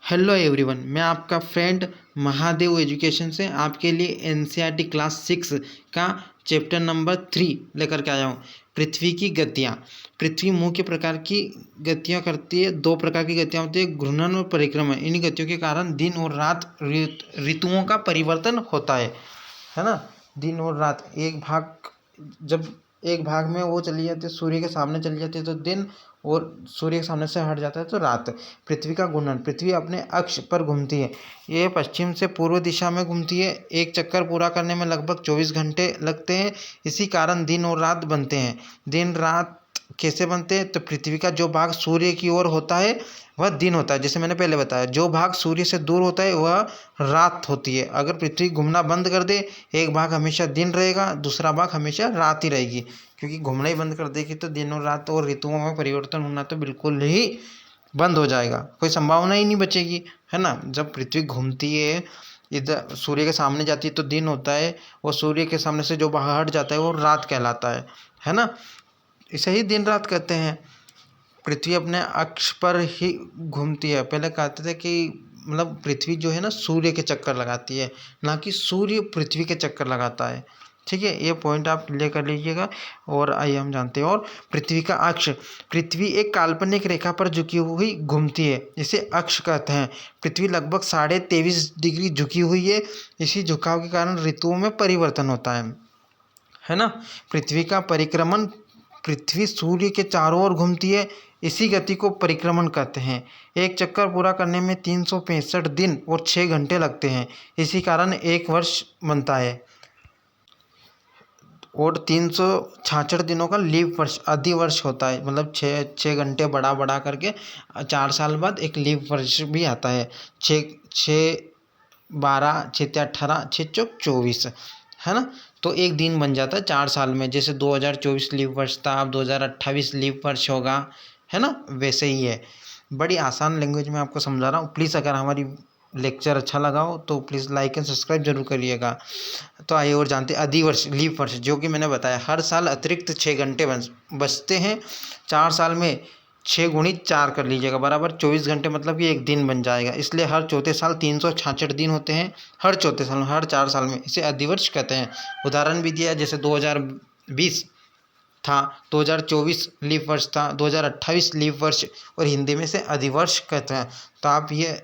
Hello everyone, मैं आपका friend Mahadev education से आपके लिए एनसीईआरटी क्लास 6 का चैप्टर नंबर 3 लेकर के आया हूँ। पृथ्वी की गतियाँ। पृथ्वी मुख्य प्रकार की गतियाँ करती है। दो प्रकार की गतियाँ होती है, घूर्णन और परिक्रमण। इन्हीं गतियों के कारण दिन और रात ऋतुओं का परिवर्तन होता है ना। दिन और रात जब एक भाग में वो चली जाती है, सूर्य के सामने चली जाती है तो दिन, और सूर्य के सामने से हट जाता है तो रात। पृथ्वी का घूर्णन। पृथ्वी अपने अक्ष पर घूमती है। ये पश्चिम से पूर्व दिशा में घूमती है। एक चक्कर पूरा करने में लगभग 24 घंटे लगते हैं। इसी कारण दिन और रात बनते हैं। दिन रात कैसे बनते हैं? तो पृथ्वी का जो भाग सूर्य की ओर होता है वह दिन होता है, जैसे मैंने पहले बताया। जो भाग सूर्य से दूर होता है वह रात होती है। अगर पृथ्वी घूमना बंद कर दे, एक भाग हमेशा दिन रहेगा, दूसरा भाग हमेशा रात ही रहेगी। क्योंकि घूमना ही बंद कर देगी तो दिन और रात और ऋतुओं में परिवर्तन होना तो बिल्कुल ही बंद हो जाएगा, कोई संभावना ही नहीं बचेगी, है ना। जब पृथ्वी घूमती है, इधर सूर्य के सामने जाती है तो दिन होता है, और सूर्य के सामने से जो बाहर हट जाता है वो रात कहलाता है ना। इसे ही दिन रात कहते हैं। पृथ्वी अपने अक्ष पर ही घूमती है। पहले कहते थे कि मतलब पृथ्वी जो है ना सूर्य के चक्कर लगाती है, ना कि सूर्य पृथ्वी के चक्कर लगाता है। ठीक है, ये पॉइंट आप क्लियर कर लीजिएगा। और आइए हम जानते हैं। और पृथ्वी का अक्ष। पृथ्वी एक काल्पनिक रेखा पर झुकी हुई घूमती है, जिसे अक्ष कहते हैं। पृथ्वी लगभग 23.5 डिग्री झुकी हुई है। इसी झुकाव के कारण ऋतुओं में परिवर्तन होता है ना। पृथ्वी का परिक्रमण। पृथ्वी सूर्य के चारों ओर घूमती है। इसी गति को परिक्रमण कहते हैं। एक चक्कर पूरा करने में 365 दिन और 6 घंटे लगते हैं। इसी कारण एक वर्ष बनता है। और 366 दिनों का लीप वर्ष, अधिवर्ष होता है। मतलब छः घंटे बढ़ा करके 4 साल बाद एक लीप वर्ष भी आता है। 6 6 12 6 18 6 चौक 24, है ना। तो एक दिन बन जाता है 4 साल में। जैसे 2024 लीप वर्ष था, अब 2028 लीप वर्ष होगा, है ना। वैसे ही है। बड़ी आसान लैंग्वेज में आपको समझा रहा हूँ। प्लीज़ अगर हमारी लेक्चर अच्छा लगा हो तो प्लीज़ लाइक एंड सब्सक्राइब जरूर करिएगा। तो आइए और जानते हैं अधिवर्ष, लीप वर्ष, जो कि मैंने बताया हर साल अतिरिक्त 6 घंटे बचते हैं। 4 साल में 6 गुणित 4 कर लीजिएगा, बराबर 24 घंटे, मतलब कि एक दिन बन जाएगा। इसलिए हर चौथे साल 366 दिन होते हैं। हर चौथे साल, हर 4 साल में। इसे अधिवर्ष कहते हैं। उदाहरण भी दिया, जैसे 2020 था, 2024 लीप वर्ष था, 2028 लीप वर्ष, और हिंदी में से अधिवर्ष कहते हैं। तो आप ये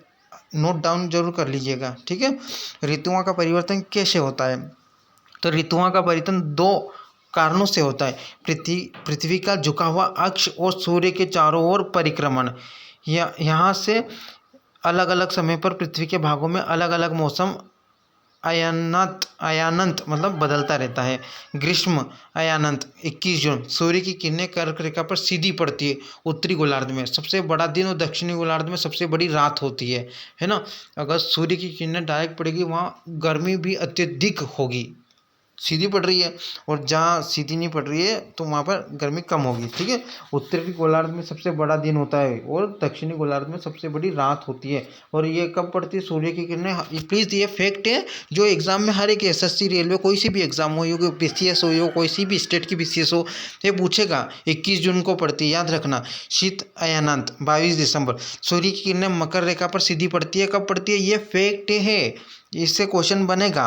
नोट डाउन जरूर कर लीजिएगा, ठीक है। ऋतुओं का परिवर्तन कैसे होता है? तो ऋतुओं का परिवर्तन 2 कारणों से होता है। पृथ्वी का झुका हुआ अक्ष और सूर्य के चारों ओर परिक्रमण। यहाँ से अलग अलग समय पर पृथ्वी के भागों में अलग अलग मौसम अयानंत मतलब बदलता रहता है। ग्रीष्म अयानंत 21 जून। सूर्य की किरणें कर्क रेखा पर सीधी पड़ती है। उत्तरी गोलार्ध में सबसे बड़ा दिन और दक्षिणी गोलार्ध में सबसे बड़ी रात होती है ना। अगर सूर्य की किरणें डायरेक्ट पड़ेगी वहाँ गर्मी भी अत्यधिक होगी, सीधी पड़ रही है, और जहाँ सीधी नहीं पड़ रही है तो वहाँ पर गर्मी कम होगी, ठीक है। उत्तरी गोलार्ध में सबसे बड़ा दिन होता है और दक्षिणी गोलार्ध में सबसे बड़ी रात होती है। और ये कब पड़ती है? सूर्य की किरणें। प्लीज़ ये फैक्ट है जो एग्जाम में हर एक एसएससी रेलवे कोई सी भी एग्जाम हो, बीसीएस हो, कोई सी भी स्टेट की बीसीएस हो, ये पूछेगा 21 जून को पड़ती है, याद रखना। शीत अयानांत 22 दिसंबर। सूर्य की किरणें मकर रेखा पर सीधी पड़ती है। कब पड़ती है? ये फैक्ट है। इससे क्वेश्चन बनेगा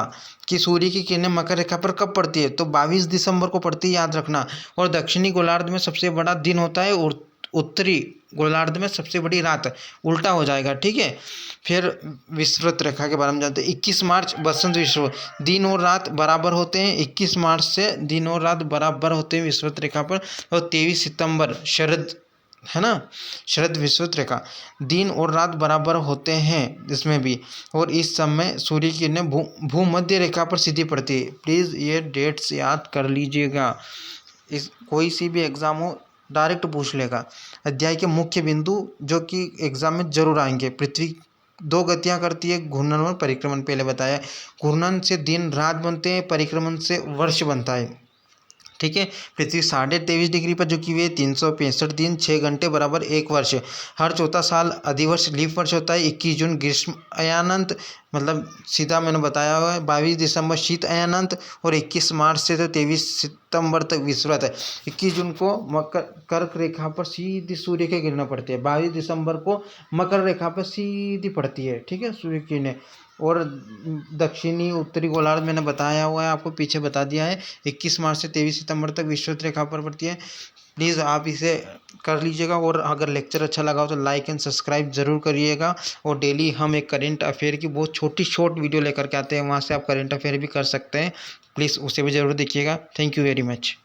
कि सूर्य की किरणें मकर रेखा पर कब पड़ती है, तो 22 दिसंबर को पड़ती है, याद रखना। और दक्षिणी गोलार्ध में सबसे बड़ा दिन होता है और उत्तरी गोलार्ध में सबसे बड़ी रात। उल्टा हो जाएगा, ठीक है। फिर विषुवत रेखा के बारे में जानते हैं। 21 मार्च बसंत विषुवत, दिन और रात बराबर होते हैं। 21 मार्च से दिन और रात बराबर होते हैं विषुवत रेखा पर। और 23 सितंबर शरद, है ना, शरद विषुवत रेखा, दिन और रात बराबर होते हैं इसमें भी। और इस समय सूर्य की किरणें भूमध्य रेखा पर सीधी पड़ती है। प्लीज़ ये डेट्स याद कर लीजिएगा। इस कोई सी भी एग्ज़ाम हो डायरेक्ट पूछ लेगा। अध्याय के मुख्य बिंदु जो कि एग्ज़ाम में जरूर आएंगे। पृथ्वी 2 गतियाँ करती है, घूर्णन और परिक्रमण, पहले बताया। घूर्णन से दिन रात बनते हैं, परिक्रमण से वर्ष बनता है। ठीक है। पृथ्वी 23.5 डिग्री पर झुकी हुई है, 365 दिन 6 घंटे बराबर 1 वर्ष। हर चौथा साल अधिवर्ष लीप वर्ष होता है। 21 जून ग्रीष्म अयानंत, मतलब सीधा मैंने बताया हुआ है। 22 दिसंबर शीत अयानंत और 21 मार्च से तो 23 सितंबर तक विषुवत है। 21 जून को मकर कर्क रेखा पर सीधी सूर्य की किरणें पड़ती है। 22 दिसंबर को मकर रेखा पर सीधी पड़ती है, ठीक है, सूर्य की किरणें। और दक्षिणी उत्तरी गोलार्ध मैंने बताया हुआ है, आपको पीछे बता दिया है। 21 मार्च से 23 सितंबर तक विषुवत रेखा पर पड़ती है। प्लीज़ आप इसे कर लीजिएगा। और अगर लेक्चर अच्छा लगा हो तो लाइक एंड सब्सक्राइब ज़रूर करिएगा। और डेली हम एक करेंट अफेयर की बहुत छोटी शॉर्ट वीडियो लेकर के आते हैं, वहाँ से आप करेंट अफेयर भी कर सकते हैं। प्लीज़ उसे भी ज़रूर देखिएगा। Thank you very much.